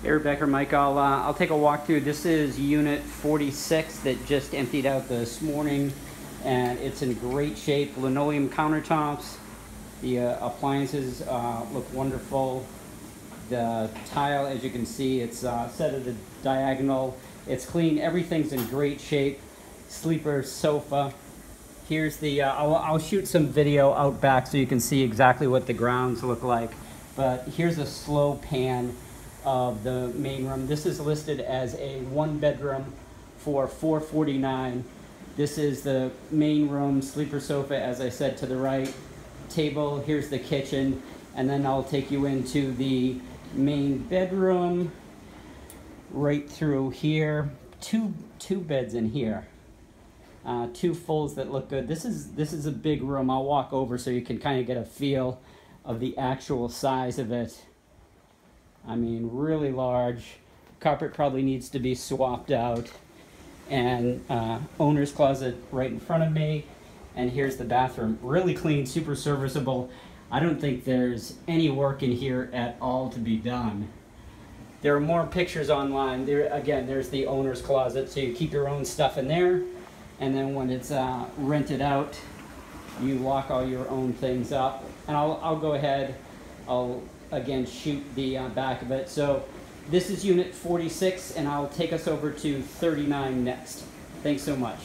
Hey Rebecca, Mike, I'll take a walk through. This is unit 46 that just emptied out this morning, and it's in great shape. Linoleum countertops. The appliances look wonderful. The tile, as you can see, it's set at a diagonal. It's clean. Everything's in great shape. Sleeper sofa. Here's the, I'll shoot some video out back so you can see exactly what the grounds look like. But here's a slow pan of the main room. This is listed as a 1-bedroom for $449. This is the main room, sleeper sofa, as I said, to the right. Table, here's the kitchen, and then I'll take you into the main bedroom right through here. Two beds in here. Two fulls that look good. This is a big room. I'll walk over so you can kind of get a feel of the actual size of it. I mean, really large. Carpet probably needs to be swapped out. And owner's closet right in front of me. And here's the bathroom. Really clean, super serviceable. I don't think there's any work in here at all to be done. There are more pictures online. Again, there's the owner's closet, so you keep your own stuff in there. And then when it's rented out, you lock all your own things up. And I'll go ahead, I'll again shoot the back of it. So this is unit 46, and I'll take us over to 39 next. Thanks so much.